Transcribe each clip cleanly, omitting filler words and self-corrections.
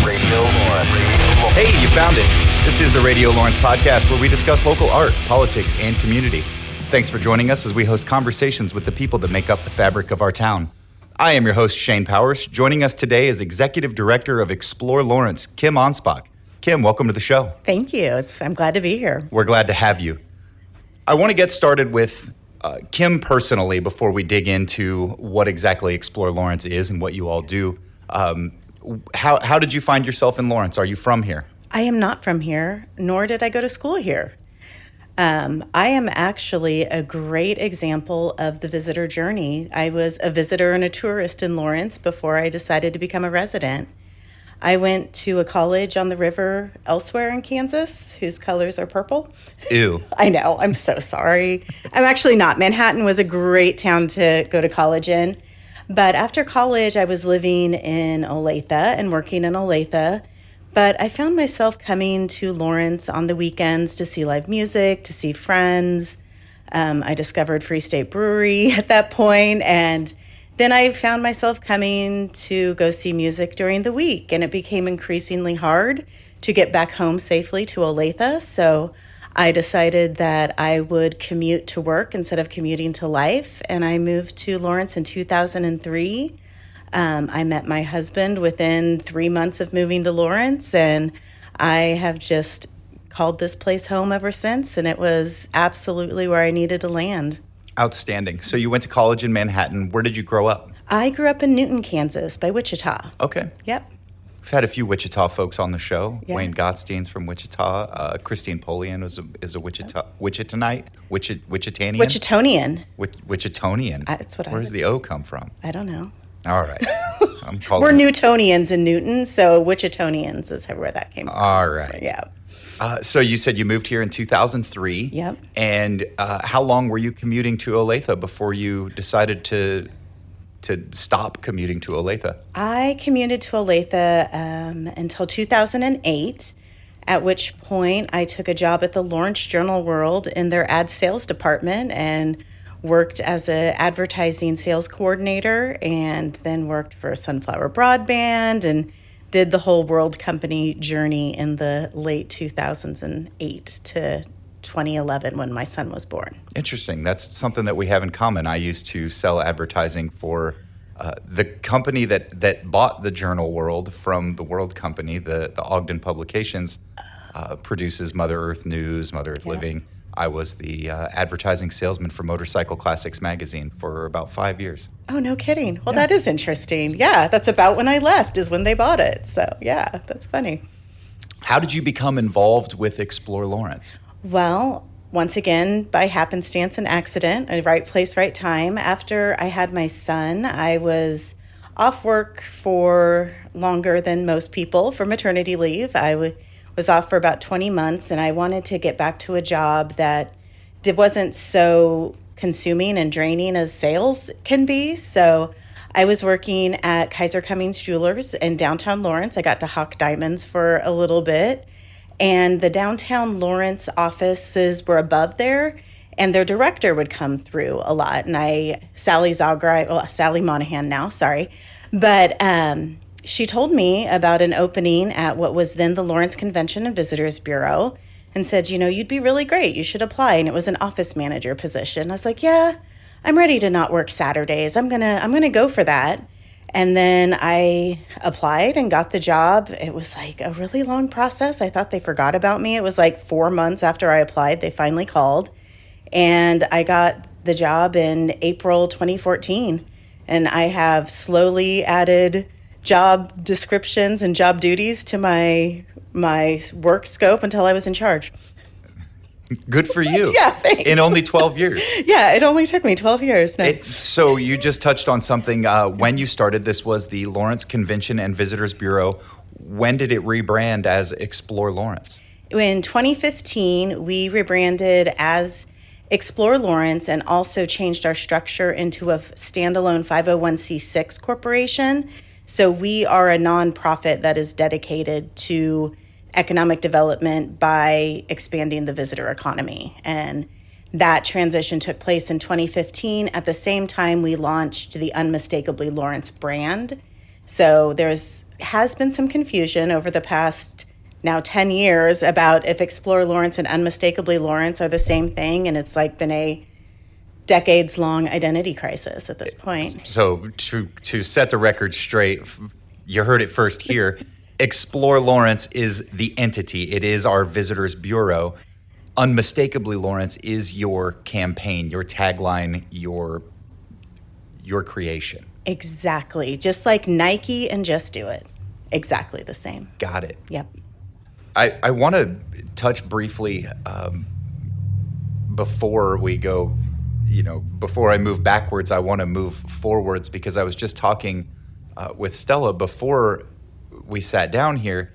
Lawrence. Hey, you found it. This is the Radio Lawrence podcast where we discuss local art, politics, and community. Thanks for joining us as we host conversations with the people that make up the fabric of our town. I am your host, Shane Powers. Joining us today is Executive Director of Explore Lawrence, Kim Anspach. Kim, welcome to the show. Thank you. I'm glad to be here. We're glad to have you. I want to get started with Kim personally before we dig into what exactly Explore Lawrence is and what you all do. How did you find yourself in Lawrence? Are you from here? I am not from here, nor did I go to school here. I am actually a great example of the visitor journey. I was a visitor and a tourist in Lawrence before I decided to become a resident. I went to a college on the river elsewhere in Kansas, whose colors are purple. Ew. I know. I'm so sorry. I'm actually not. Manhattan was a great town to go to college in. But after college, I was living in Olathe and working in Olathe. But I found myself coming to Lawrence on the weekends to see live music, to see friends. I discovered Free State Brewery at that point, and then I found myself coming to go see music during the week, and it became increasingly hard to get back home safely to Olathe. So I decided that I would commute to work instead of commuting to life, and I moved to Lawrence in 2003. I met my husband within 3 months of moving to Lawrence, and I have just called this place home ever since, and it was absolutely where I needed to land. Outstanding. So you went to college in Manhattan. Where did you grow up? I grew up in Newton, Kansas, by Wichita. Okay. Yep. We've had a few Wichita folks on the show. Yeah. Wayne Gottstein's from Wichita. Christine Polian is a Wichitanite? Wichitanian? Wichitonian. Wichitonian. That's what I Where's would the O come from? I don't know. All right. I'm calling We're Newtonians in Newton, so Wichitonians is where that came from. All right. Yeah. So you said you moved here in 2003. Yep. And how long were you commuting to Olathe before you decided to stop commuting to Olathe? I commuted to Olathe until 2008, at which point I took a job at the Lawrence Journal-World in their ad sales department and worked as an advertising sales coordinator, and then worked for Sunflower Broadband and did the whole World company journey in the late 2008 to 2011 when my son was born. Interesting. That's something that we have in common. I used to sell advertising for the company that bought the Journal World from the World Company, the Ogden Publications, produces Mother Earth News, Mother Earth Living. I was the advertising salesman for Motorcycle Classics magazine for about 5 years. Oh, no kidding. Well, That is interesting. Yeah, that's about when I left is when they bought it. So, yeah, that's funny. How did you become involved with Explore Lawrence? Well, once again, by happenstance and accident, right place, right time. After I had my son, I was off work for longer than most people for maternity leave. I was off for about 20 months, and I wanted to get back to a job that wasn't so consuming and draining as sales can be. So I was working at Kaiser Cummings Jewelers in downtown Lawrence. I got to hawk diamonds for a little bit. And the downtown Lawrence offices were above there, and their director would come through a lot. And Sally Monahan now, sorry. But she told me about an opening at what was then the Lawrence Convention and Visitors Bureau and said, you'd be really great. You should apply. And it was an office manager position. I was like, yeah, I'm ready to not work Saturdays. I'm gonna go for that. And then I applied and got the job. It was like a really long process. I thought they forgot about me. It was like 4 months after I applied, they finally called. And I got the job in April 2014. And I have slowly added job descriptions and job duties to my work scope until I was in charge. Good for you. Yeah, thanks. In only 12 years. Yeah, it only took me 12 years. No. So you just touched on something. When you started, this was the Lawrence Convention and Visitors Bureau. When did it rebrand as Explore Lawrence? In 2015, we rebranded as Explore Lawrence and also changed our structure into a standalone 501c6 corporation. So we are a nonprofit that is dedicated to economic development by expanding the visitor economy. And that transition took place in 2015. At the same time, we launched the Unmistakably Lawrence brand. So there's has been some confusion over the past now 10 years about if Explore Lawrence and Unmistakably Lawrence are the same thing, and it's like been a decades-long identity crisis at this point. So to set the record straight, you heard it first here. Explore Lawrence is the entity. It is our visitors bureau. Unmistakably Lawrence is your campaign, your tagline, your creation. Exactly. Just like Nike and Just Do It. Exactly the same. Got it. Yep. I want to touch briefly before we go, before I move backwards, I want to move forwards, because I was just talking with Stella before we sat down here,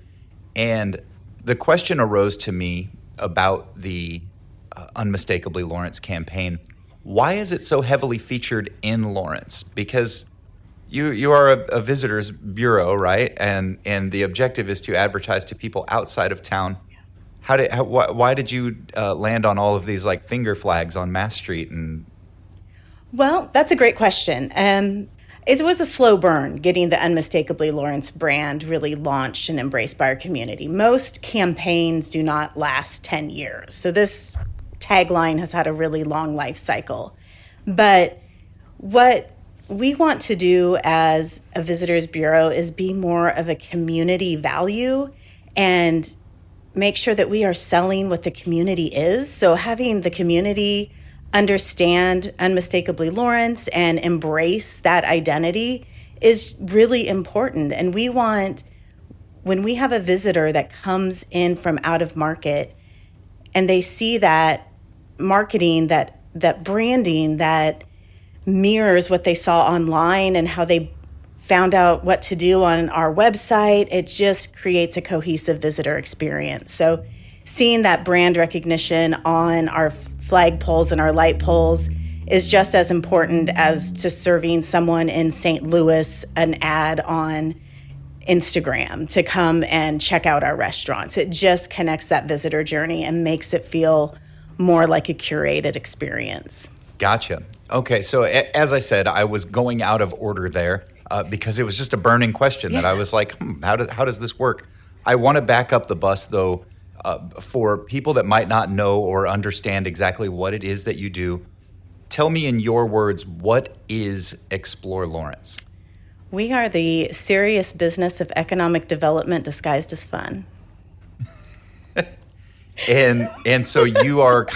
and the question arose to me about the Unmistakably Lawrence campaign. Why is it so heavily featured in Lawrence? Because you are a visitors bureau, right? And the objective is to advertise to people outside of town. Why did you land on all of these like finger flags on Mass Street? And well, that's a great question. It was a slow burn getting the Unmistakably Lawrence brand really launched and embraced by our community. Most campaigns do not last 10 years. So this tagline has had a really long life cycle. But what we want to do as a visitors bureau is be more of a community value and make sure that we are selling what the community is. So having the community understand Unmistakably Lawrence and embrace that identity is really important. And we want, when we have a visitor that comes in from out of market and they see that marketing, that branding that mirrors what they saw online and how they found out what to do on our website, it just creates a cohesive visitor experience. So seeing that brand recognition on our flag poles and our light poles is just as important as to serving someone in St. Louis an ad on Instagram to come and check out our restaurants. It just connects that visitor journey and makes it feel more like a curated experience. Gotcha. Okay, so as I said, I was going out of order there because it was just a burning question that I was like, how does this work? I want to back up the bus, though, for people that might not know or understand exactly what it is that you do. Tell me in your words, what is Explore Lawrence? We are the serious business of economic development disguised as fun. And so you are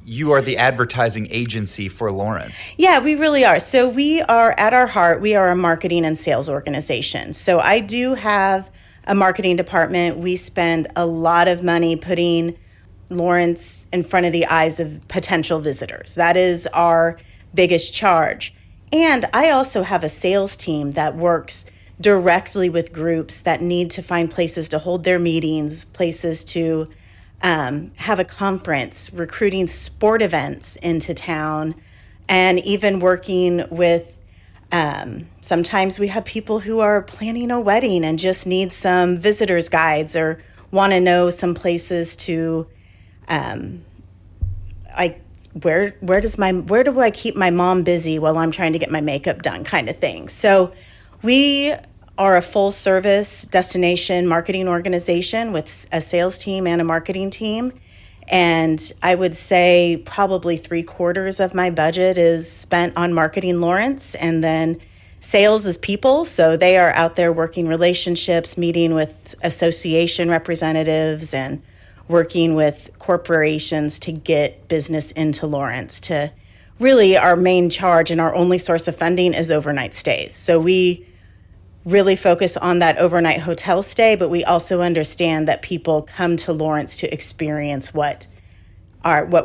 you are the advertising agency for Lawrence. Yeah, we really are. So we are, at our heart, we are a marketing and sales organization. So I do have a marketing department. We spend a lot of money putting Lawrence in front of the eyes of potential visitors. That is our biggest charge. And I also have a sales team that works directly with groups that need to find places to hold their meetings, places to have a conference, recruiting sport events into town, and even working with, sometimes we have people who are planning a wedding and just need some visitors guides or want to know some places to, where do I keep my mom busy while I'm trying to get my makeup done kind of thing. So we are a full service destination marketing organization with a sales team and a marketing team. And I would say probably 3/4 of my budget is spent on marketing Lawrence, and then sales is people. So they are out there working relationships, meeting with association representatives and working with corporations to get business into Lawrence. To really, our main charge and our only source of funding is overnight stays. So we really focus on that overnight hotel stay, but we also understand that people come to Lawrence to experience what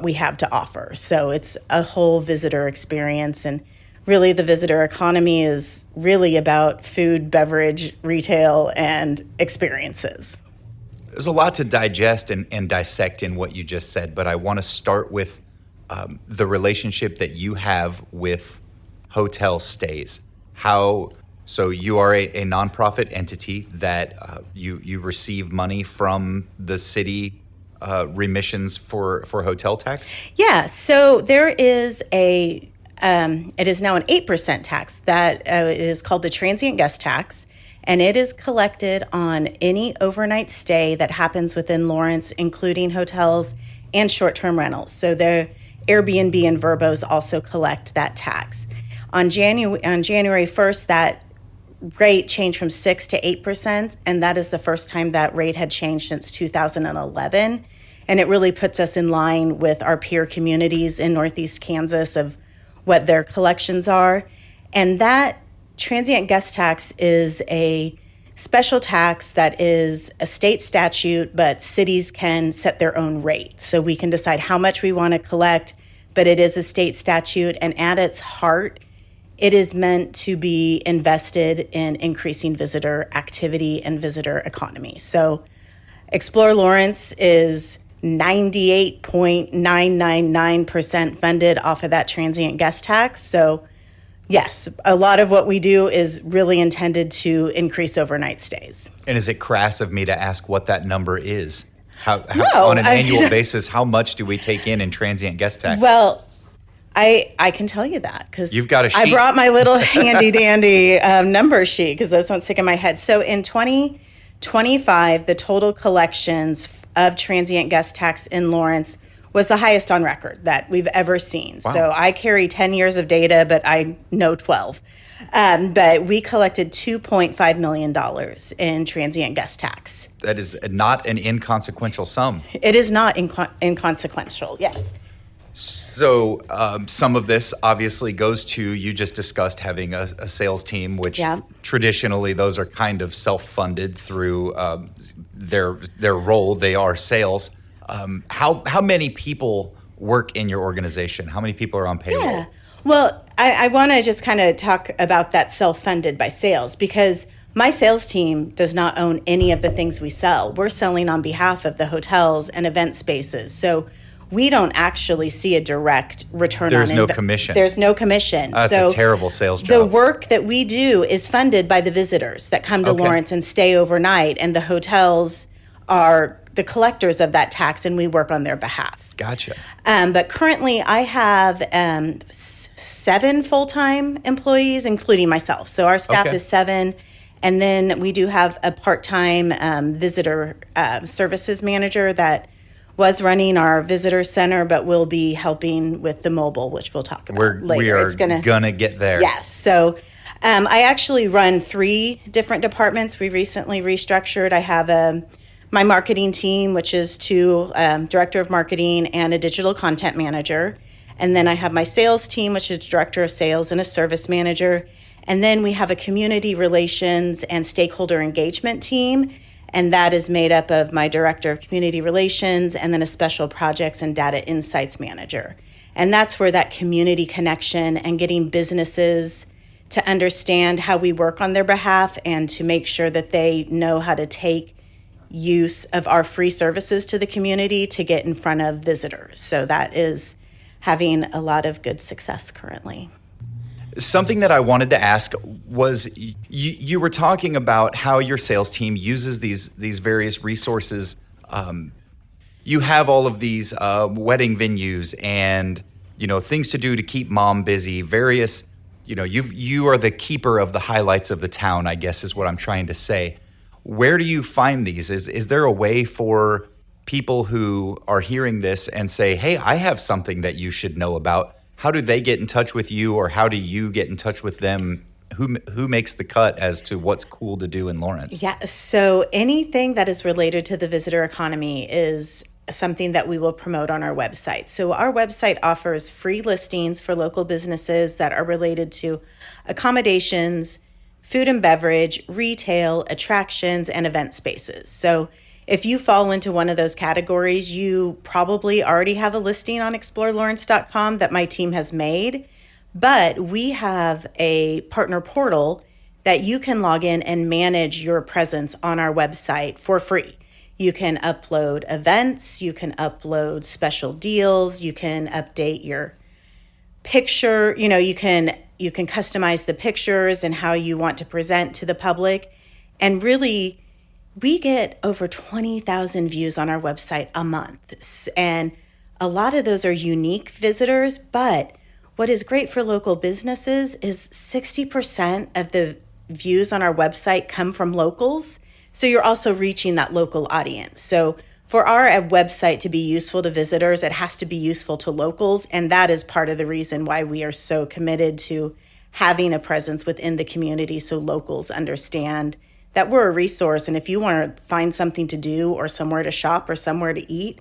we have to offer. So it's a whole visitor experience, and really the visitor economy is really about food, beverage, retail, and experiences. There's a lot to digest and dissect in what you just said, but I want to start with the relationship that you have with hotel stays. So you are a nonprofit entity that you receive money from the city remissions for hotel tax? Yeah, so there is it is now an 8% tax that it is called the transient guest tax. and it is collected on any overnight stay that happens within Lawrence, including hotels and short-term rentals. So the Airbnb and Verbos also collect that tax. On January 1st, that rate changed from 6 to 8%, and that is the first time that rate had changed since 2011. And it really puts us in line with our peer communities in Northeast Kansas of what their collections are. And that transient guest tax is a special tax that is a state statute, but cities can set their own rate. So we can decide how much we want to collect, but it is a state statute. And at its heart, it is meant to be invested in increasing visitor activity and visitor economy. So Explore Lawrence is 98.999% funded off of that transient guest tax. So yes, a lot of what we do is really intended to increase overnight stays. And is it crass of me to ask what that number is? How No, on an annual basis, how much do we take in transient guest tax? Well, I can tell you that because You've got a I sheet. brought my little handy dandy number sheet because those don't stick in my head. So in 2025, the total collections of transient guest tax in Lawrence was the highest on record that we've ever seen. Wow. So I carry 10 years of data, but I know 12. But we collected $2.5 million in transient guest tax. That is not an inconsequential sum. It is not inconsequential, yes. So some of this obviously goes to, you just discussed having a sales team, which traditionally those are kind of self-funded through their role. They are sales. How many people work in your organization? How many people are on payroll? Yeah. Well, I want to just kind of talk about that self-funded by sales because my sales team does not own any of the things we sell. We're selling on behalf of the hotels and event spaces. So we don't actually see a direct return There's on no commission. There's no commission. That's so a terrible sales job. The work that we do is funded by the visitors that come to Okay. Lawrence and stay overnight, and the hotels are the collectors of that tax, and we work on their behalf. Gotcha. But currently, I have 7 full-time employees, including myself. So our staff Okay. is 7, and then we do have a part-time visitor services manager that was running our visitor center, but will be helping with the mobile, which we'll talk about later. We are It's gonna get there. Yes. So I actually run 3 different departments. We recently restructured. I have my marketing team, which is 2 director of marketing and a digital content manager. And then I have my sales team, which is director of sales and a service manager. And then we have a community relations and stakeholder engagement team. And that is made up of my director of community relations and then a special projects and data insights manager. And that's where that community connection and getting businesses to understand how we work on their behalf and to make sure that they know how to take use of our free services to the community to get in front of visitors. So that is having a lot of good success currently. Something that I wanted to ask was you were talking about how your sales team uses these various resources. You have all of these wedding venues and things to do to keep mom busy. Various, you are the keeper of the highlights of the town, I guess is what I'm trying to say. Where do you find these? Is there a way for people who are hearing this and say, hey, I have something that you should know about? How do they get in touch with you, or how do you get in touch with them? Who makes the cut as to what's cool to do in Lawrence? Yeah, so anything that is related to the visitor economy is something that we will promote on our website. So our website offers free listings for local businesses that are related to accommodations, food and beverage, retail, attractions, and event spaces. So if you fall into one of those categories, you probably already have a listing on explorelawrence.com that my team has made. But we have a partner portal that you can log in and manage your presence on our website for free. You can upload events, you can upload special deals, you can update your picture, you can customize the pictures and how you want to present to the public. And really, we get over 20,000 views on our website a month. And a lot of those are unique visitors, but what is great for local businesses is 60% of the views on our website come from locals. So you're also reaching that local audience. So for our website to be useful to visitors, it has to be useful to locals. And that is part of the reason why we are so committed to having a presence within the community so locals understand that we're a resource. And if you want to find something to do or somewhere to shop or somewhere to eat,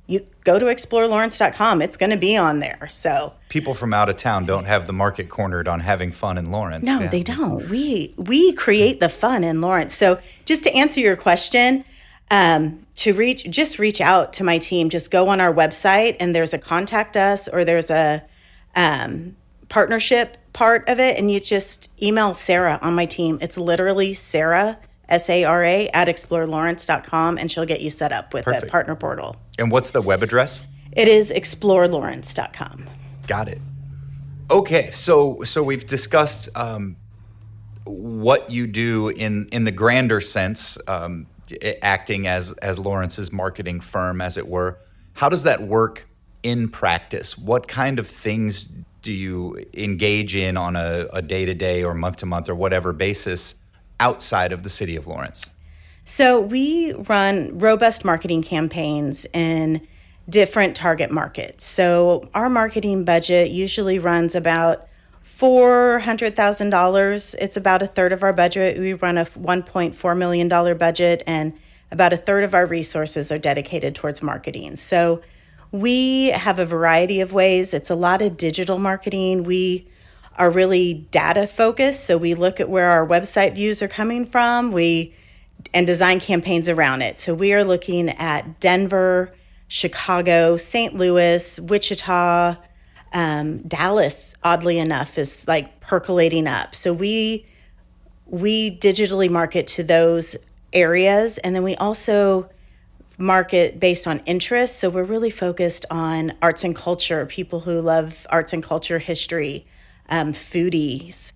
you go to explorelawrence.com. It's going to be on there. So people from out of town don't have the market cornered on having fun in Lawrence. No, they don't. We create the fun in Lawrence. So just to answer your question, reach out to my team. Just go on our website and there's a contact us or there's a partnership part of it. And you just email Sarah on my team. It's literally Sarah, SARA at explorelawrence.com, and she'll get you set up with the partner portal. And what's the web address? It is explorelawrence.com. Got it. Okay, so we've discussed what you do in the grander sense, acting as Lawrence's marketing firm, as it were. How does that work in practice? What kind of things do you engage in on a day-to-day or month-to-month or whatever basis outside of the city of Lawrence? So we run robust marketing campaigns in different target markets. So our marketing budget usually runs about $400,000. It's about a third of our budget. We run a $1.4 million budget, and about a third of our resources are dedicated towards marketing. So we have a variety of ways. It's a lot of digital marketing. We are really data focused. So we look at where our website views are coming from. And design campaigns around it. So we are looking at Denver, Chicago, St. Louis, Wichita, Dallas, oddly enough, is like percolating up. So we digitally market to those areas. And then we also market based on interest. So we're really focused on arts and culture, people who love arts and culture, history, foodies,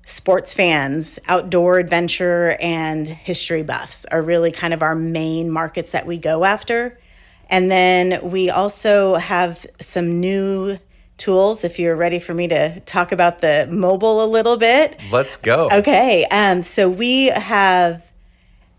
sports fans, outdoor adventure, and history buffs are really kind of our main markets that we go after. And then we also have some new tools, if you're ready for me to talk about the mobile a little bit. Let's go. Okay. So we have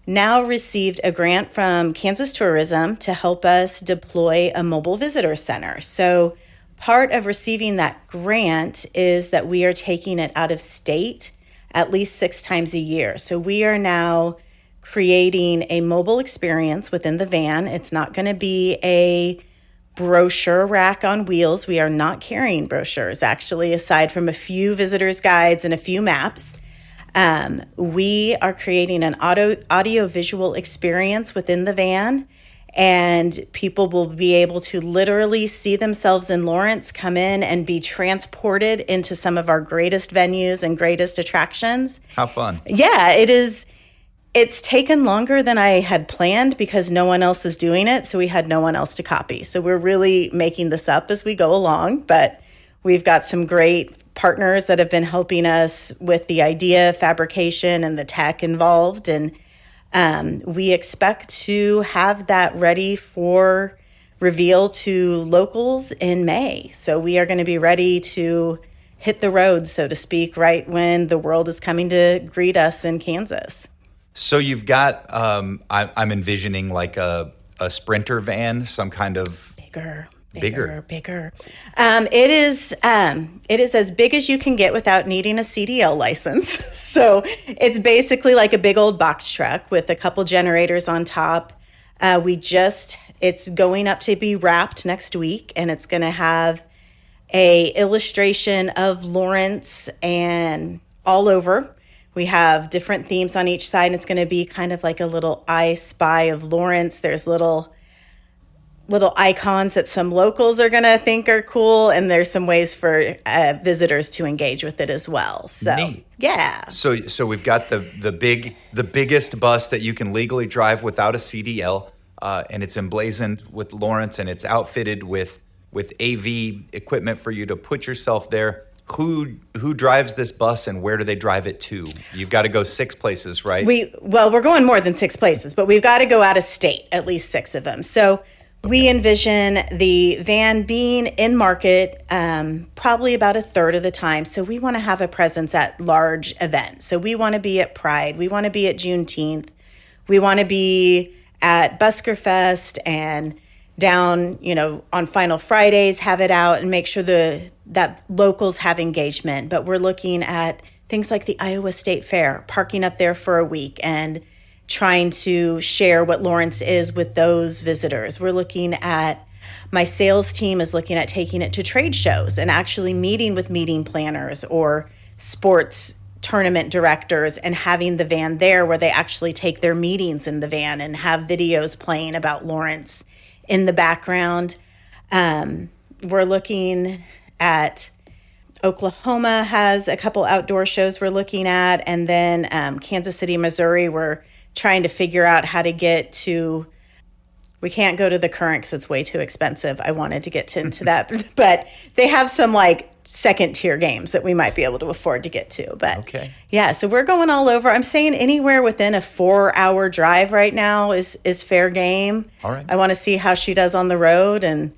now received a grant from Kansas Tourism to help us deploy a mobile visitor center. So part of receiving that grant is that we are taking it out of state at least 6 times a year. So we are now creating a mobile experience within the van. It's not going to be a brochure rack on wheels. We are not carrying brochures, actually, aside from a few visitors' guides and a few maps. We are creating an audio-visual experience within the van, and people will be able to literally see themselves in Lawrence, come in and be transported into some of our greatest venues and greatest attractions. How fun. Yeah, it is. It's taken longer than I had planned because no one else is doing it, so we had no one else to copy. So we're really making this up as we go along, but we've got some great partners that have been helping us with the idea, fabrication, and the tech involved, and we expect to have that ready for reveal to locals in May. So we are going to be ready to hit the road, so to speak, right when the world is coming to greet us in Kansas. So you've got, I'm envisioning like a Sprinter van, some kind of bigger. It is as big as you can get without needing a CDL license. So it's basically like a big old box truck with a couple generators on top. It's going up to be wrapped next week, and it's going to have a illustration of Lawrence and all over. We have different themes on each side, and it's going to be kind of like a little I Spy of Lawrence. There's little icons that some locals are going to think are cool, and there's some ways for visitors to engage with it as well. So, neat. Yeah. So we've got the biggest bus that you can legally drive without a CDL, and it's emblazoned with Lawrence, and it's outfitted with AV equipment for you to put yourself there. Who drives this bus, and where do they drive it to? You've got to go 6 places, right? We're going more than 6 places, but we've got to go out of state, at least 6 of them. So We envision the van being in market probably about a third of the time. So we want to have a presence at large events. So we want to be at Pride. We want to be at Juneteenth. We want to be at Busker Fest and down, on Final Fridays, have it out and make sure that locals have engagement. But we're looking at things like the Iowa State Fair, parking up there for a week and trying to share what Lawrence is with those visitors. We're looking at, my sales team is looking at taking it to trade shows and actually meeting with meeting planners or sports tournament directors and having the van there where they actually take their meetings in the van and have videos playing about Lawrence in the background. We're looking at Oklahoma has a couple outdoor shows we're looking at, and then Kansas City, Missouri, we're trying to figure out how to get to. We can't go to the Current because it's way too expensive. I wanted to get into that, but they have some second tier games that we might be able to afford to get to. But okay. Yeah, so we're going all over. I'm saying anywhere within a 4-hour drive right now is fair game. All right. I want to see how she does on the road and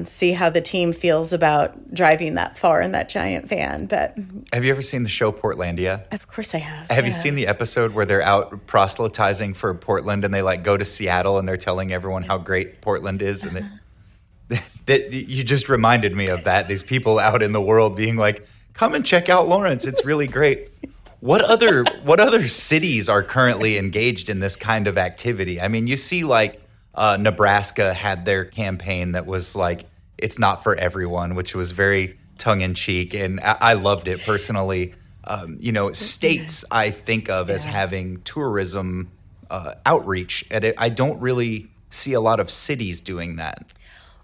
see how the team feels about driving that far in that giant van. But have you ever seen the show Portlandia? Of course I have. Have you seen the episode where they're out proselytizing for Portland and they go to Seattle and they're telling everyone how great Portland is? And that you just reminded me of that. These people out in the world being like, come and check out Lawrence. It's really great. What other cities are currently engaged in this kind of activity? I mean, you see Nebraska had their campaign that was it's not for everyone, which was very tongue-in-cheek, and I loved it personally. States I think of as having tourism outreach, and I don't really see a lot of cities doing that.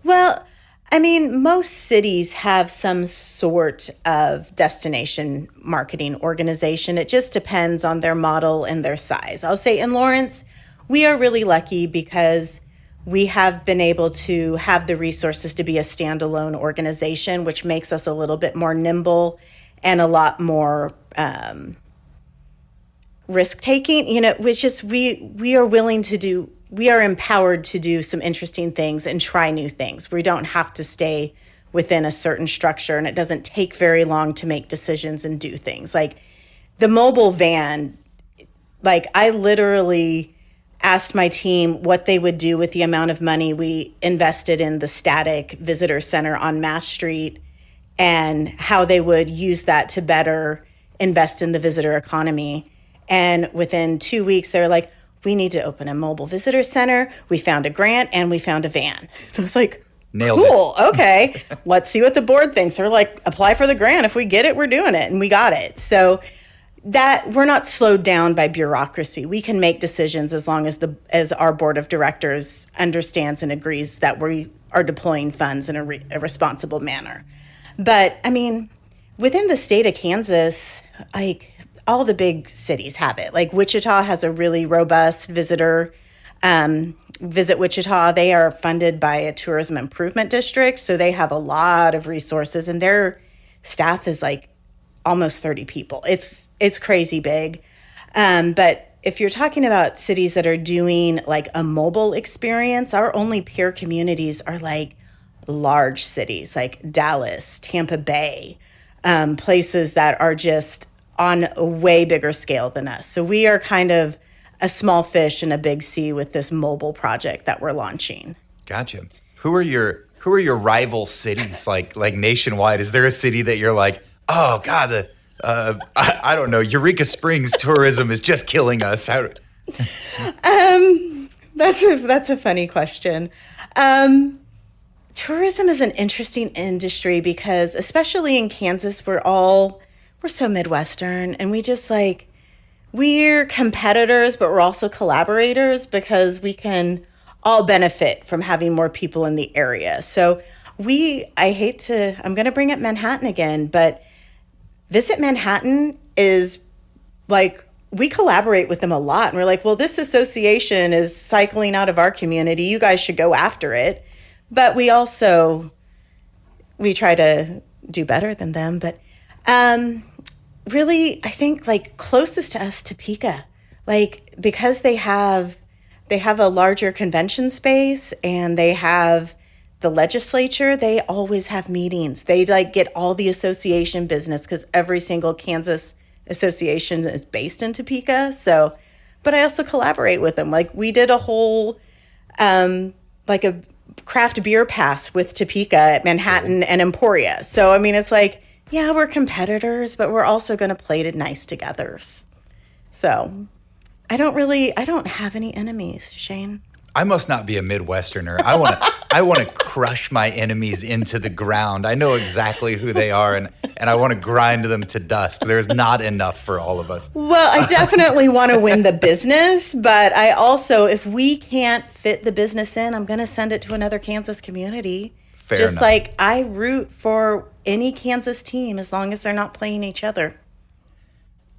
Well, I mean, most cities have some sort of destination marketing organization. It just depends on their model and their size. I'll say in Lawrence, we are really lucky because we have been able to have the resources to be a standalone organization, which makes us a little bit more nimble and a lot more risk-taking. Which is we are willing to do. We are empowered to do some interesting things and try new things. We don't have to stay within a certain structure, and it doesn't take very long to make decisions and do things. Like the mobile van, I literally asked my team what they would do with the amount of money we invested in the static visitor center on Mass Street and how they would use that to better invest in the visitor economy. And within 2 weeks, they were like, we need to open a mobile visitor center. We found a grant and we found a van. I was like, nailed cool. it. Okay. Let's see what the board thinks. They're like, apply for the grant. If we get it, we're doing it. And we got it. So that we're not slowed down by bureaucracy. We can make decisions as long as our board of directors understands and agrees that we are deploying funds in a responsible manner. But I mean, within the state of Kansas, all the big cities have it. Wichita has a really robust visitor. Visit Wichita. They are funded by a tourism improvement district, so they have a lot of resources, and their staff is almost 30 people. It's crazy big. But if you're talking about cities that are doing a mobile experience, our only peer communities are large cities like Dallas, Tampa Bay, places that are just on a way bigger scale than us. So we are kind of a small fish in a big sea with this mobile project that we're launching. Gotcha. Who are your rival cities nationwide? Is there a city that you're oh God, I don't know, Eureka Springs tourism is just killing us? That's a funny question. Tourism is an interesting industry because, especially in Kansas, we're so Midwestern, and we just we're competitors, but we're also collaborators because we can all benefit from having more people in the area. So I'm going to bring up Manhattan again, but Visit Manhattan is we collaborate with them a lot. And we're well, this association is cycling out of our community. You guys should go after it. But we try to do better than them. But really, I think closest to us, Topeka, because they have have a larger convention space, and they have the legislature. They always have meetings. They like get all the association business because every single Kansas association is based in Topeka. So, but I also collaborate with them. Like we did a whole, like a craft beer pass with Topeka at Manhattan and Emporia. So, I mean, it's like, yeah, we're competitors, but we're also going to play it nice together. So I don't have any enemies, Shane. I must not be a Midwesterner. I want to crush my enemies into the ground. I know exactly who they are, and I want to grind them to dust. There's not enough for all of us. Well, I definitely want to win the business, but I also, if we can't fit the business in, I'm going to send it to another Kansas community. Fair Just enough. like I root for any Kansas team as long as they're not playing each other.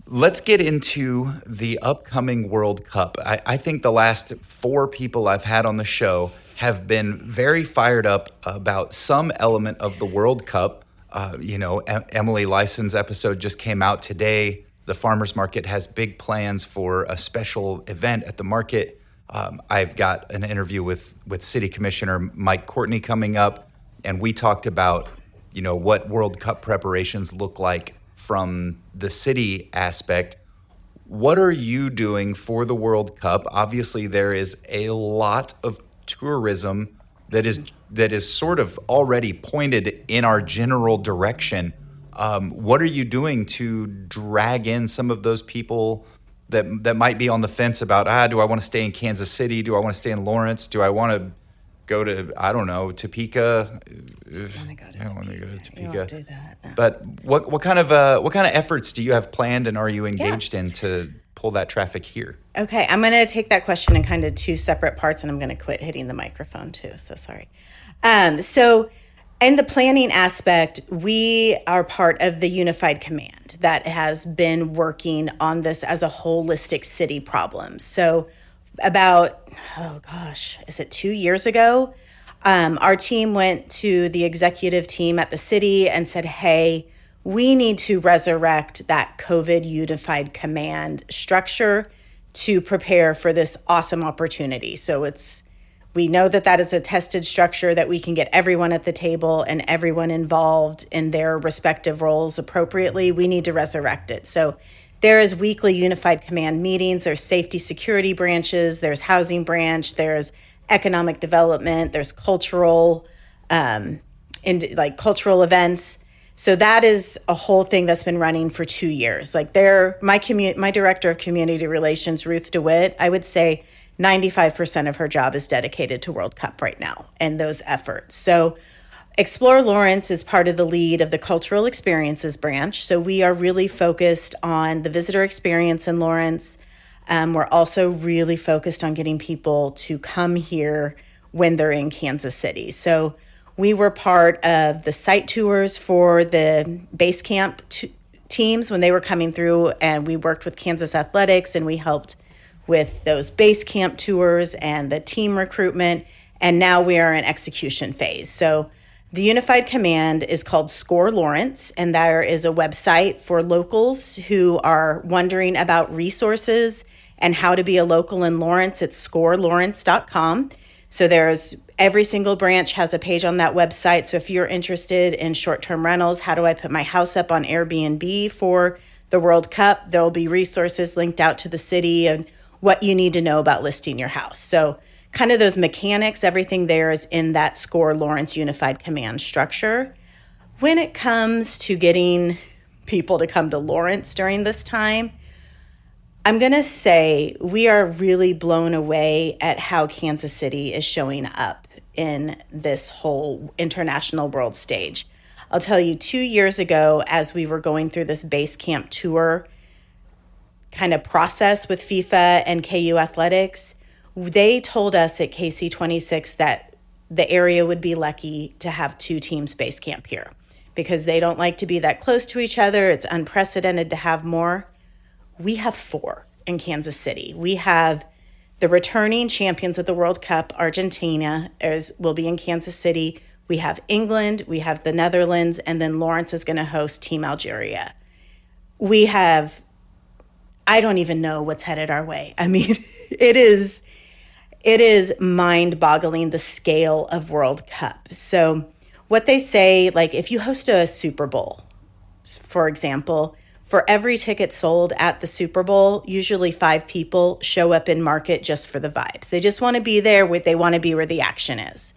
Let's get into the upcoming World Cup. I think the last 4 people I've had on the show have been very fired up about some element of the World Cup. Emily Lyson's episode just came out today. The farmers market has big plans for a special event at the market. I've got an interview with City Commissioner Mike Courtney coming up, and we talked about, what World Cup preparations look like from the city aspect. What are you doing for the World Cup? Obviously, there is a lot of tourism that is sort of already pointed in our general direction. What are you doing to drag in some of those people that might be on the fence about, do I want to stay in Kansas City? Do I want to stay in Lawrence? Do I want to go to, I don't know, Topeka? I don't want to go to Topeka. You won't do that. No. But what kind of efforts do you have planned, and are you engaged in to pull that traffic here? Okay, I'm going to take that question in kind of 2 separate parts, and I'm going to quit hitting the microphone too. So sorry. So in the planning aspect, we are part of the Unified Command that has been working on this as a holistic city problem. So about, is it 2 years ago? Our team went to the executive team at the city and said, hey, we need to resurrect that COVID Unified Command structure to prepare for this awesome opportunity. So we know that is a tested structure that we can get everyone at the table and everyone involved in their respective roles appropriately. We need to resurrect it. So there is weekly Unified Command meetings. There's safety security branches. There's housing branch. There's economic development. There's cultural, cultural events. So that is a whole thing that's been running for 2 years. Like my director of community relations, Ruth DeWitt, I would say 95% of her job is dedicated to World Cup right now and those efforts. So Explore Lawrence is part of the lead of the Cultural Experiences branch. So we are really focused on the visitor experience in Lawrence. We're also really focused on getting people to come here when they're in Kansas City. So we were part of the site tours for the base camp teams when they were coming through, and we worked with Kansas Athletics, and we helped with those base camp tours and the team recruitment. And now we are in execution phase. So the Unified Command is called Score Lawrence, and there is a website for locals who are wondering about resources and how to be a local in Lawrence. It's scorelawrence.com. So every single branch has a page on that website. So if you're interested in short-term rentals, how do I put my house up on Airbnb for the World Cup? There will be resources linked out to the city and what you need to know about listing your house. So kind of those mechanics, everything there is in that Score Lawrence Unified Command structure. When it comes to getting people to come to Lawrence during this time, I'm going to say we are really blown away at how Kansas City is showing up in this whole international world stage. I'll tell you, 2 years ago, as we were going through this base camp tour kind of process with FIFA and KU Athletics, they told us at KC26 that the area would be lucky to have 2 teams base camp here because they don't like to be that close to each other. It's unprecedented to have more. We have 4 in Kansas City. We have the returning champions of the World Cup, Argentina, will be in Kansas City. We have England, we have the Netherlands, and then Lawrence is going to host Team Algeria. We have, I don't even know what's headed our way. I mean, it is, It is mind-boggling, the scale of World Cup. So what they say, like if you host a Super Bowl, for example, for every ticket sold at the Super Bowl, usually 5 people show up in market just for the vibes. They just want to be there, they want to be where the action is.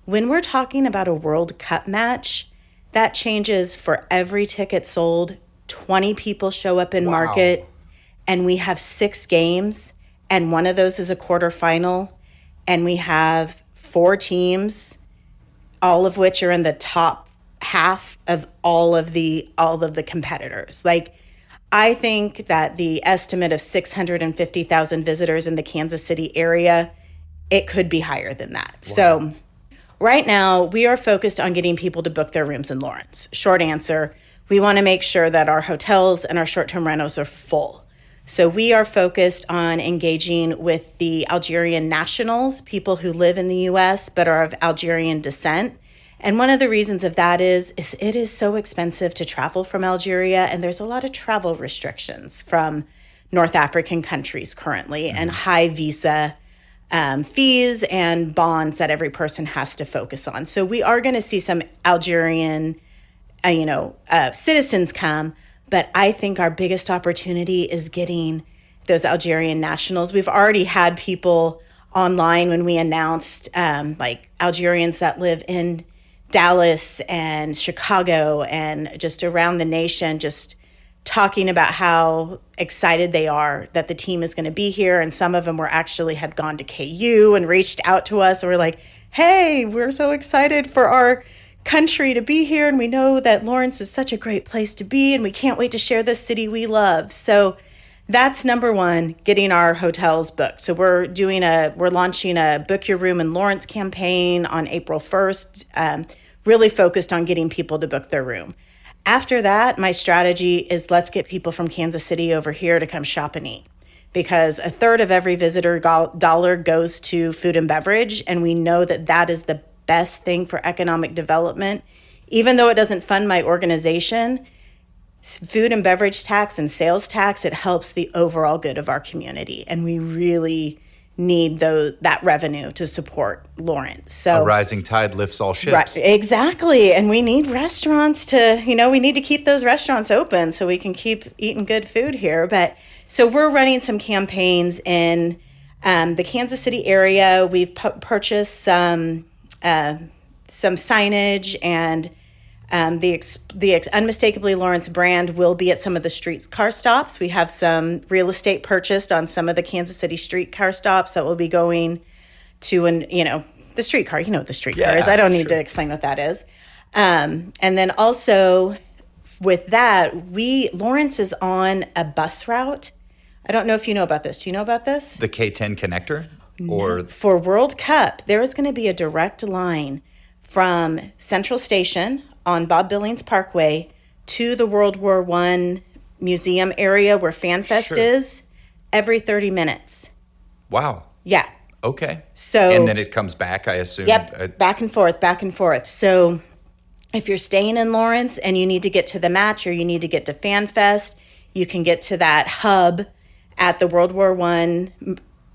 When we're talking about a World Cup match, that changes. For every ticket sold, 20 people show up in market, and we have 6 games, and one of those is a quarterfinal, and we have 4 teams, all of which are in the top half of all of the competitors. Like, I think that the estimate of 650,000 visitors in the Kansas City area, it could be higher than that. Wow. So right now, we are focused on getting people to book their rooms in Lawrence. Short answer, we want to make sure that our hotels and our short-term rentals are full. So we are focused on engaging with the Algerian nationals, people who live in the U.S. but are of Algerian descent. And one of the reasons of that is it is so expensive to travel from Algeria, and there's a lot of travel restrictions from North African countries currently, and high visa fees and bonds that every person has to focus on. So we are going to see some Algerian, citizens come, but I think our biggest opportunity is getting those Algerian nationals. We've already had people online when we announced, like Algerians that live in Dallas and Chicago and just around the nation, just talking about how excited they are that the team is going to be here. And some of them had gone to KU and reached out to us. And we're like, hey, we're so excited for our country to be here. And we know that Lawrence is such a great place to be. And we can't wait to share this city we love. So that's number one, getting our hotels booked. So we're launching a Book Your Room in Lawrence campaign on April 1st, really focused on getting people to book their room. After that, my strategy is let's get people from Kansas City over here to come shop and eat, because 1/3 of every visitor dollar goes to food and beverage. And we know that that is the best thing for economic development. Even though it doesn't fund my organization, food and beverage tax and sales tax, it helps the overall good of our community. And we really need that revenue to support Lawrence. So a rising tide lifts all ships. Right, exactly. And we need restaurants we need to keep those restaurants open so we can keep eating good food here. But so we're running some campaigns in the Kansas City area. We've purchased some signage, and the Unmistakably Lawrence brand will be at some of the streetcar stops. We have some real estate purchased on some of the Kansas City streetcar stops that will be going to the streetcar. You know what the streetcar is. I don't need to explain what that is. And then also with that, Lawrence is on a bus route. I don't know if you know about this. Do you know about this? The K10 connector? No. For World Cup, there is going to be a direct line from Central Station on Bob Billings Parkway to the World War I museum area where FanFest is every 30 minutes. Wow. Yeah. Okay. So, and then it comes back, I assume. Yep, back and forth. So if you're staying in Lawrence and you need to get to the match or you need to get to FanFest, you can get to that hub at the World War I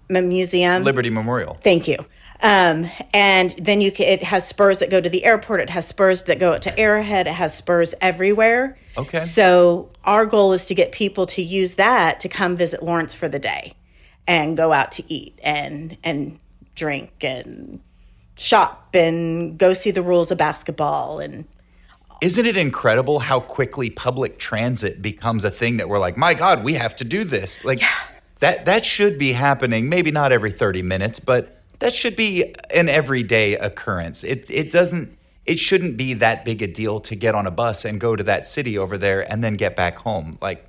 museum. Liberty Memorial. Thank you. And then it has spurs that go to the airport. It has spurs that go to Arrowhead. It has spurs everywhere. Okay. So our goal is to get people to use that to come visit Lawrence for the day and go out to eat and drink and shop and go see the rules of basketball. And isn't it incredible how quickly public transit becomes a thing that we're like, my God, we have to do this. Like that should be happening. Maybe not every 30 minutes, but that should be an everyday occurrence. It shouldn't be that big a deal to get on a bus and go to that city over there and then get back home. Like,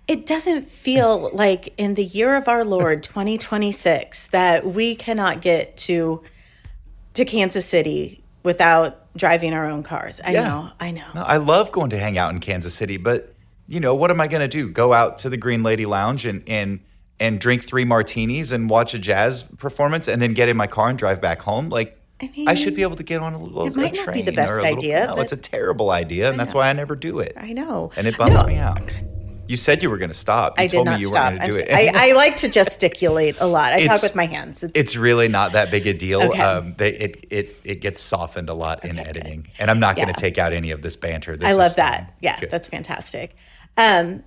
it doesn't feel like in the year of our Lord 2026 that we cannot get to Kansas City without driving our own cars. I know. No, I love going to hang out in Kansas City, but what am I going to do? Go out to the Green Lady Lounge and drink 3 martinis and watch a jazz performance and then get in my car and drive back home? Like, I should be able to get on a little train. It might not be the best idea. No, it's a terrible idea, and that's why I never do it. I know. And it bums me out. You said you were going to stop. You I did told not me you stop. weren't going to do it. I like to gesticulate a lot. I talk with my hands. It's really not that big a deal. Okay. It gets softened a lot in editing. And I'm not going to take out any of this banter. I love that. Yeah, good. That's fantastic. I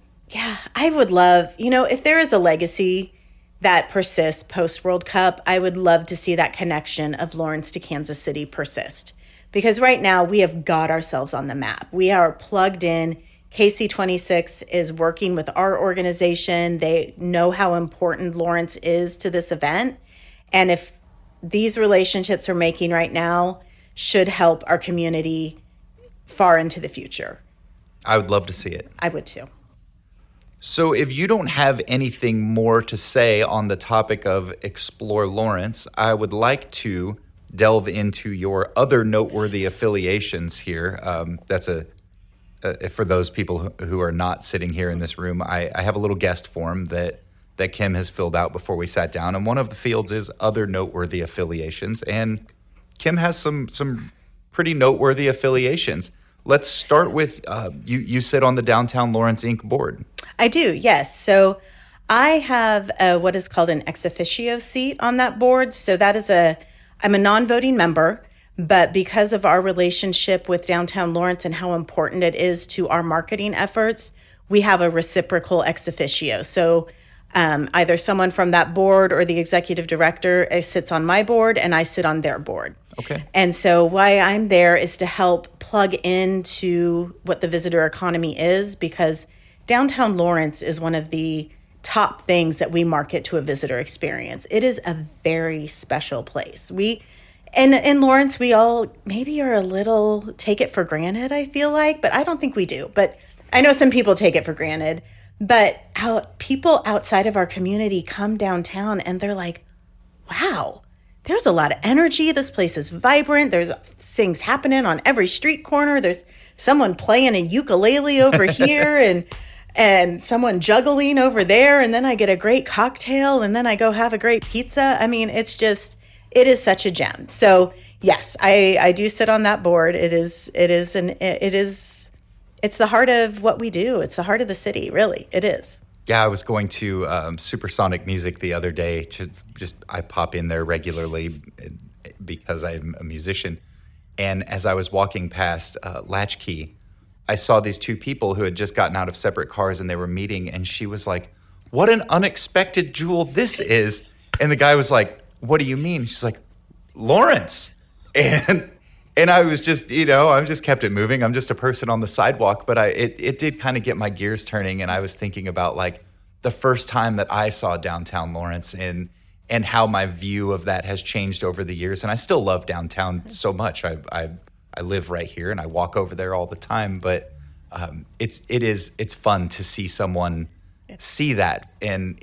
would love, if there is a legacy that persists post-World Cup, I would love to see that connection of Lawrence to Kansas City persist. Because right now we have got ourselves on the map. We are plugged in. KC26 is working with our organization. They know how important Lawrence is to this event. And if these relationships we're making right now should help our community far into the future. I would love to see it. I would too. So if you don't have anything more to say on the topic of Explore Lawrence, I would like to delve into your other noteworthy affiliations here. That's for those people who are not sitting here in this room, I have a little guest form that Kim has filled out before we sat down. And one of the fields is other noteworthy affiliations. And Kim has some pretty noteworthy affiliations. Let's start with, you sit on the Downtown Lawrence Inc. board. I do, yes. So I have what is called an ex officio seat on that board. So that is I'm a non-voting member. But because of our relationship with Downtown Lawrence and how important it is to our marketing efforts, we have a reciprocal ex officio. So either someone from that board or the executive director sits on my board and I sit on their board. Okay. And so why I'm there is to help plug into what the visitor economy is, because Downtown Lawrence is one of the top things that we market to a visitor experience. It is a very special place. And in Lawrence, we all maybe are a little take it for granted, I feel like, but I don't think we do. But I know some people take it for granted. But how people outside of our community come downtown and they're like, wow, there's a lot of energy. This place is vibrant. There's things happening on every street corner. There's someone playing a ukulele over here and someone juggling over there. And then I get a great cocktail and then I go have a great pizza. I mean, it is such a gem. So yes, I do sit on that board. It's the heart of what we do. It's the heart of the city, really. It is. Yeah, I was going to Supersonic Music the other day. I pop in there regularly because I'm a musician. And as I was walking past Latchkey, I saw these two people who had just gotten out of separate cars and they were meeting. And she was like, "What an unexpected jewel this is." And the guy was like, "What do you mean?" She's like, "Lawrence." And I was just, I just kept it moving. I'm just a person on the sidewalk, but it did kind of get my gears turning. And I was thinking about like the first time that I saw Downtown Lawrence and how my view of that has changed over the years. And I still love downtown so much. I live right here and I walk over there all the time, but it's fun to see someone see that and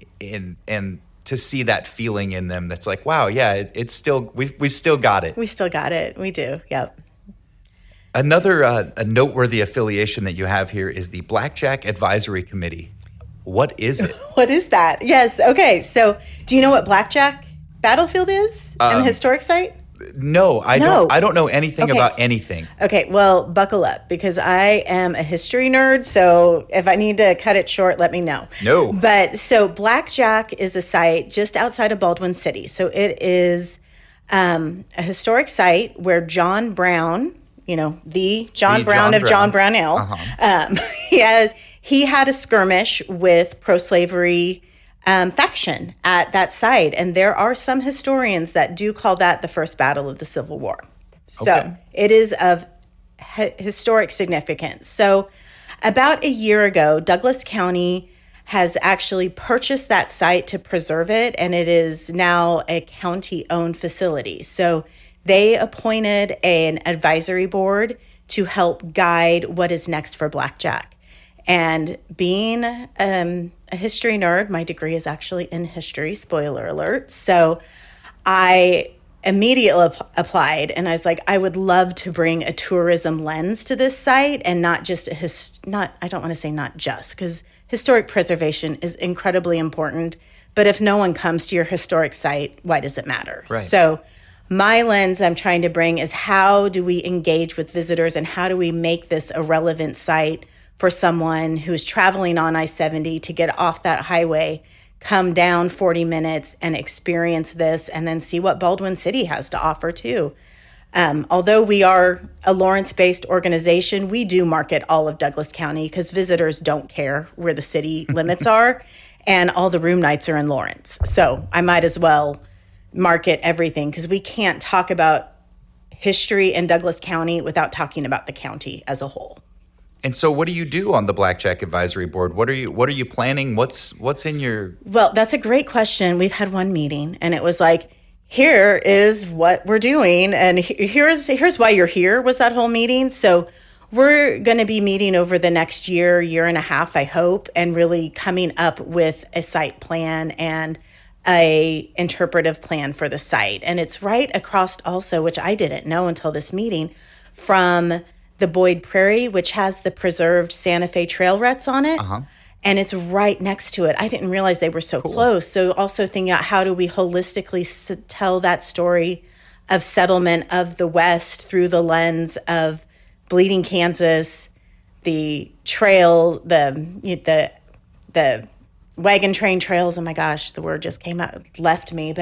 to see that feeling in them that's like, wow, yeah, it's still, we still got it. We still got it. We do. Yep. Another a noteworthy affiliation that you have here is the Blackjack Advisory Committee. What is it? What is that? Yes. Okay. So do you know what Blackjack Battlefield is and the historic site? No, I don't know anything about anything. Okay, well, buckle up because I am a history nerd. So if I need to cut it short, let me know. No. But so Blackjack is a site just outside of Baldwin City. So it is a historic site where John Brown, the John Brown of John Brownell, he had a skirmish with pro-slavery faction at that site. And there are some historians that do call that the first battle of the Civil War. So it is of historic significance. So about a year ago, Douglas County has actually purchased that site to preserve it, and it is now a county-owned facility. So they appointed an advisory board to help guide what is next for Blackjack. And being a history nerd, my degree is actually in history, spoiler alert. So I immediately applied and I was like, I would love to bring a tourism lens to this site and not just I don't want to say not just, because historic preservation is incredibly important. But if no one comes to your historic site, why does it matter? Right. So my lens I'm trying to bring is how do we engage with visitors and how do we make this a relevant site for someone who's traveling on I-70 to get off that highway, come down 40 minutes and experience this, and then see what Baldwin City has to offer too. Although we are a Lawrence-based organization, we do market all of Douglas County because visitors don't care where the city limits are, and all the room nights are in Lawrence. So I might as well market everything because we can't talk about history in Douglas County without talking about the county as a whole. And so what do you do on the Blackjack Advisory Board? What are you planning? What's in your... Well, that's a great question. We've had one meeting and it was like, here is what we're doing and here's why you're here was that whole meeting. So we're going to be meeting over the next year and a half, I hope, and really coming up with a site plan and a interpretive plan for the site. And it's right across also, which I didn't know until this meeting, from the Boyd Prairie, which has the preserved Santa Fe trail ruts on it. Uh-huh. And it's right next to it. I didn't realize they were so close. So also thinking out how do we holistically tell that story of settlement of the West through the lens of Bleeding Kansas, the trail, the wagon train trails. Oh my gosh, the word just came out, left me.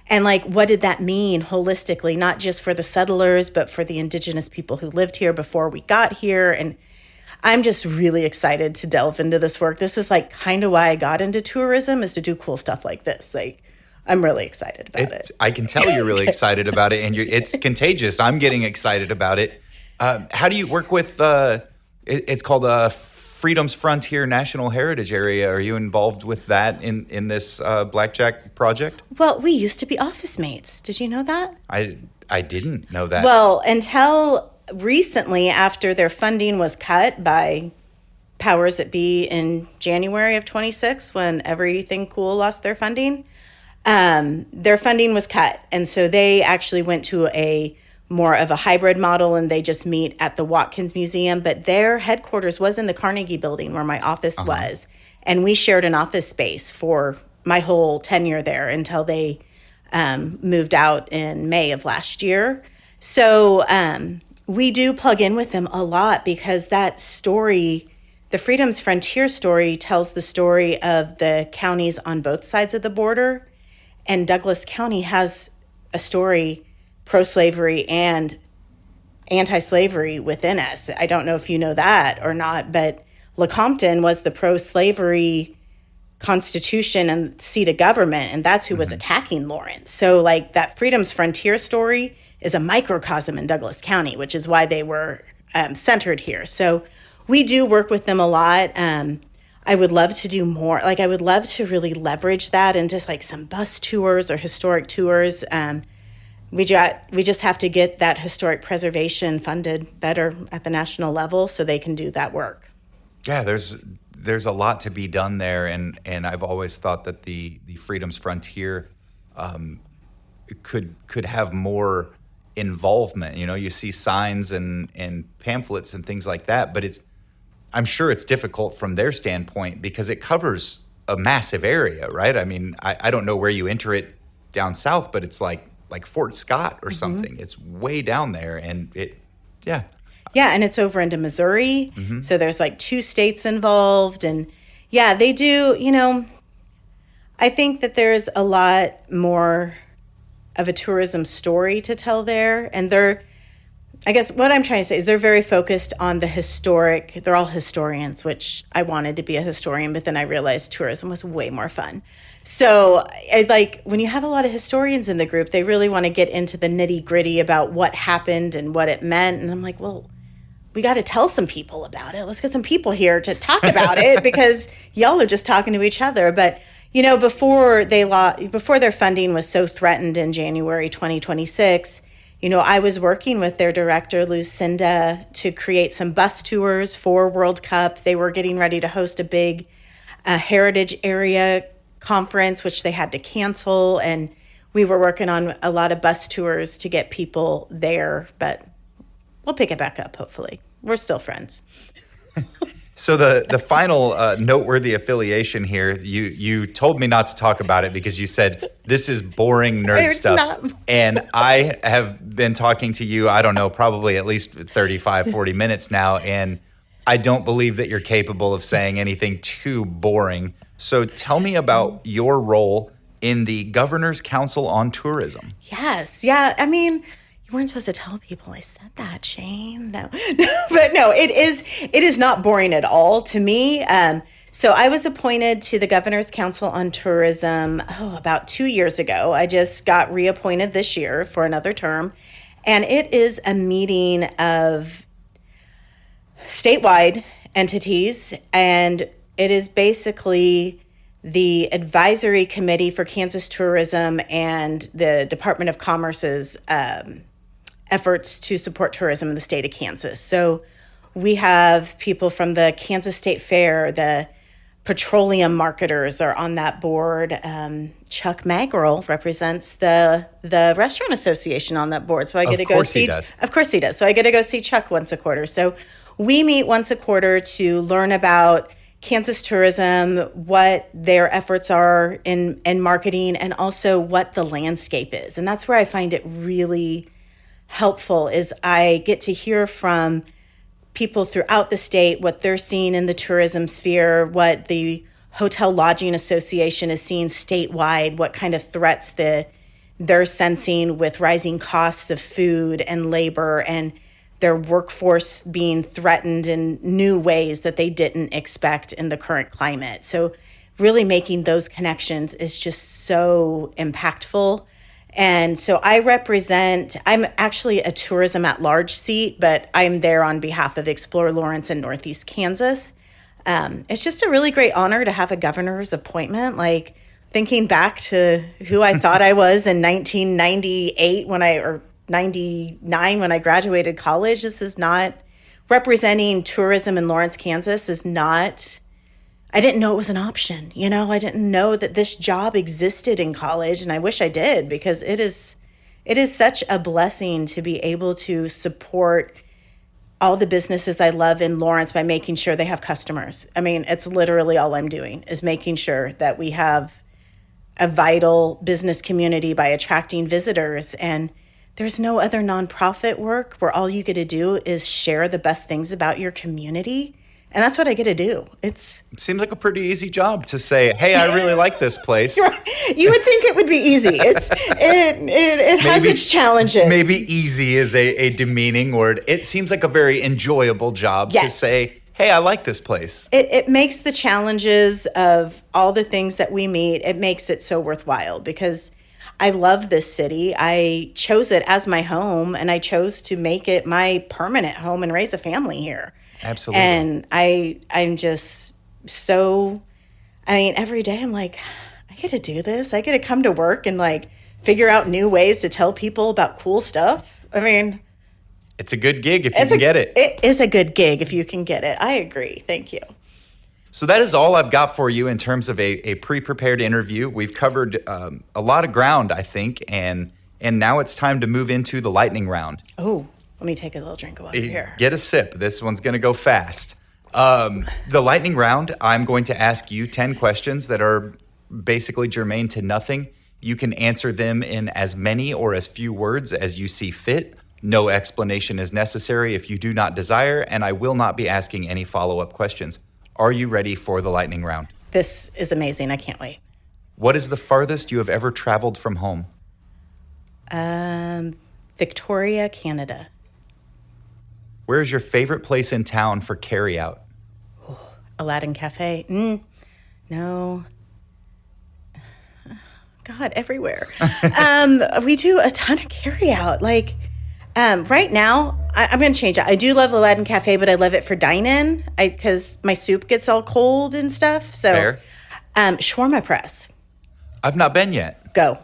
And like, what did that mean holistically, not just for the settlers, but for the indigenous people who lived here before we got here? And I'm just really excited to delve into this work. This is like kind of why I got into tourism, is to do cool stuff like this. Like, I'm really excited about it. I can tell you're really excited about it, and it's contagious. I'm getting excited about it. How do you work with, it's called Freedom's Frontier National Heritage Area. Are you involved with that in this Blackjack project? Well, we used to be office mates. Did you know that? I didn't know that. Well, until recently, after their funding was cut by powers that be in January of 26, when Everything Cool lost their funding was cut. And so they actually went to a more of a hybrid model, and they just meet at the Watkins Museum. But their headquarters was in the Carnegie Building where my office was. And we shared an office space for my whole tenure there until they moved out in May of last year. So we do plug in with them a lot because that story, the Freedom's Frontier story, tells the story of the counties on both sides of the border. And Douglas County has a story pro-slavery and anti-slavery within us. I don't know if you know that or not, but Lecompton was the pro-slavery constitution and seat of government, and that's who was attacking Lawrence. So like that Freedom's Frontier story is a microcosm in Douglas County, which is why they were centered here. So we do work with them a lot. I would love to do more. Like I would love to really leverage that into like some bus tours or historic tours. We just have to get that historic preservation funded better at the national level so they can do that work. Yeah, there's a lot to be done there, and I've always thought that the Freedom's Frontier could have more involvement. You know, you see signs and pamphlets and things like that, but I'm sure it's difficult from their standpoint because it covers a massive area, right? I mean, I don't know where you enter it down south, but it's like Fort Scott or something. It's way down there, and yeah, and it's over into Missouri. So there's like 2 states involved, and yeah, they do, you know, I think that there's a lot more of a tourism story to tell there, and I guess what I'm trying to say is they're very focused on the historic. They're all historians, which I wanted to be a historian, but then I realized tourism was way more fun. So when you have a lot of historians in the group, they really want to get into the nitty gritty about what happened and what it meant. And I'm like, well, we got to tell some people about it. Let's get some people here to talk about it because y'all are just talking to each other. But, you know, before their funding was so threatened in January 2026, you know, I was working with their director, Lucinda, to create some bus tours for World Cup. They were getting ready to host a big heritage area conference, which they had to cancel. And we were working on a lot of bus tours to get people there. But we'll pick it back up, hopefully. We're still friends. So the final noteworthy affiliation here, you told me not to talk about it because you said this is boring nerd stuff. Not. And I have been talking to you, I don't know, probably at least 35, 40 minutes now. And I don't believe that you're capable of saying anything too boring. So tell me about your role in the Governor's Council on Tourism. Yes. Yeah. I mean, you weren't supposed to tell people I said that, Shane. No. But no, it is not boring at all to me. So I was appointed to the Governor's Council on Tourism about 2 years ago. I just got reappointed this year for another term. And it is a meeting of statewide entities, and it is basically the advisory committee for Kansas tourism and the Department of Commerce's efforts to support tourism in the state of Kansas. So we have people from the Kansas State Fair, the petroleum marketers are on that board. Chuck Magrill represents the Restaurant Association on that board. So I get to go see. Of course he does. So I get to go see Chuck once a quarter. So we meet once a quarter to learn about Kansas tourism, what their efforts are in marketing, and also what the landscape is. And that's where I find it really helpful is I get to hear from people throughout the state, what they're seeing in the tourism sphere, what the Hotel Lodging Association is seeing statewide, what kind of threats they're sensing with rising costs of food and labor and their workforce being threatened in new ways that they didn't expect in the current climate. So really making those connections is just so impactful. And so I'm actually a tourism at large seat, but I'm there on behalf of Explore Lawrence and Northeast Kansas. It's just a really great honor to have a governor's appointment. Like thinking back to who I thought I was in 1998 or 99 when I graduated college, this is not representing tourism in Lawrence, Kansas is not, I didn't know it was an option. I didn't know that this job existed in college, and I wish I did because it is such a blessing to be able to support all the businesses I love in Lawrence by making sure they have customers. I mean, it's literally all I'm doing is making sure that we have a vital business community by attracting visitors. And there's no other nonprofit work where all you get to do is share the best things about your community. And that's what I get to do. It seems like a pretty easy job to say, hey, I really like this place. You would think it would be easy. It has its challenges. Maybe easy is a demeaning word. It seems like a very enjoyable job to say, hey, I like this place. It makes the challenges of all the things that we meet, it makes it so worthwhile because I love this city. I chose it as my home, and I chose to make it my permanent home and raise a family here. Absolutely. And I'm just every day I'm like, I get to do this. I get to come to work and figure out new ways to tell people about cool stuff. I mean, it's a good gig if you can get it. It is a good gig if you can get it. I agree. Thank you. So that is all I've got for you in terms of a pre-prepared interview. We've covered a lot of ground, I think, and now it's time to move into the lightning round. Oh, let me take a little drink of water here. Get a sip. This one's going to go fast. The lightning round, I'm going to ask you 10 questions that are basically germane to nothing. You can answer them in as many or as few words as you see fit. No explanation is necessary if you do not desire, and I will not be asking any follow-up questions. Are you ready for the lightning round? This is amazing. I can't wait. What is the farthest you have ever traveled from home? Victoria, Canada. Where is your favorite place in town for carryout? Aladdin Cafe. No. God, everywhere. We do a ton of carryout. Right now, I'm going to change it. I do love Aladdin Cafe, but I love it for dine-in because my soup gets all cold and stuff. So, fair. Shawarma Press. I've not been yet. Go.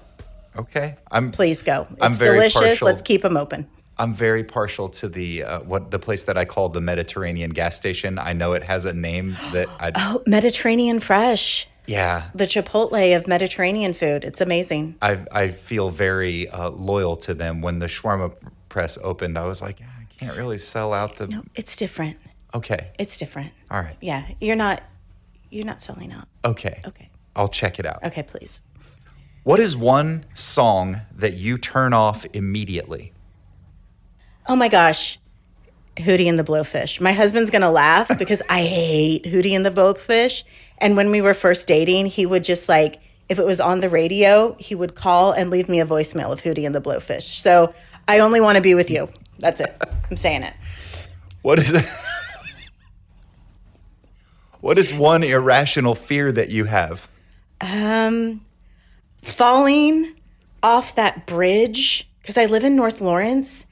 Okay. Please go. I'm It's very delicious. partial. Let's keep them open. I'm very partial to the place that I call the Mediterranean gas station. I know it has a name that Mediterranean Fresh. Yeah. The Chipotle of Mediterranean food. It's amazing. I feel very loyal to them. When the shawarma press opened, I was like, I can't really sell out the... No, it's different. Okay. It's different. All right. Yeah, you're not selling out. Okay. Okay. I'll check it out. Okay, please. What is one song that you turn off immediately? Oh my gosh. Hootie and the Blowfish. My husband's going to laugh because I hate Hootie and the Blowfish. And when we were first dating, he would just like, if it was on the radio, he would call and leave me a voicemail of Hootie and the Blowfish. So I only want to be with you. That's it. I'm saying it. What is it? What is one irrational fear that you have? Falling off that bridge, because I live in North Lawrence.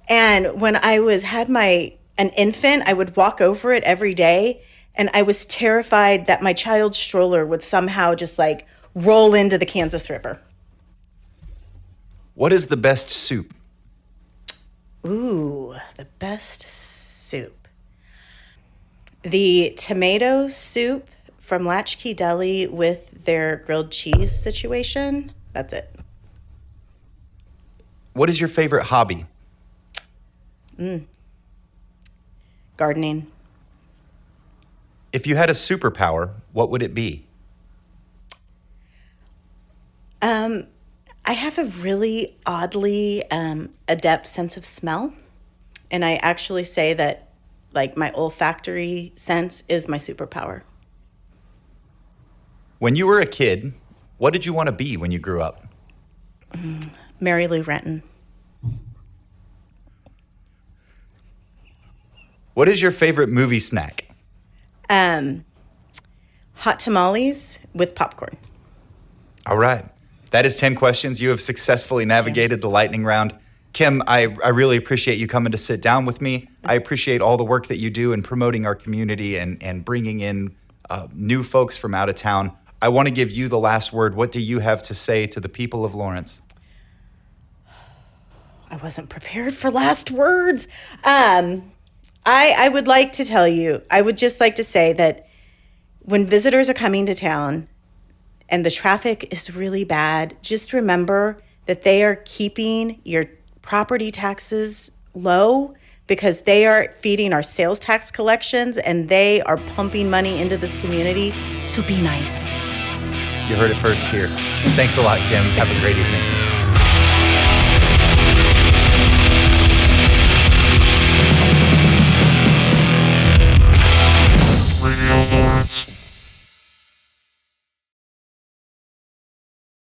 And when I had an infant, I would walk over it every day. And I was terrified that my child's stroller would somehow just like roll into the Kansas River. What is the best soup? Ooh, the best soup. The tomato soup from Latchkey Deli with their grilled cheese situation. That's it. What is your favorite hobby? Gardening. If you had a superpower, what would it be? I have a really oddly adept sense of smell. And I actually say that like my olfactory sense is my superpower. When you were a kid, what did you want to be when you grew up? Mary Lou Renton. What is your favorite movie snack? Hot tamales with popcorn. All right. That is 10 questions. You have successfully navigated the lightning round. Kim, I really appreciate you coming to sit down with me. I appreciate all the work that you do in promoting our community and bringing in new folks from out of town. I want to give you the last word. What do you have to say to the people of Lawrence? I wasn't prepared for last words. I would like to tell you, I would just like to say that when visitors are coming to town and the traffic is really bad, just remember that they are keeping your property taxes low because they are feeding our sales tax collections and they are pumping money into this community. So be nice. You heard it first here. Thanks a lot, Kim. Have a great evening.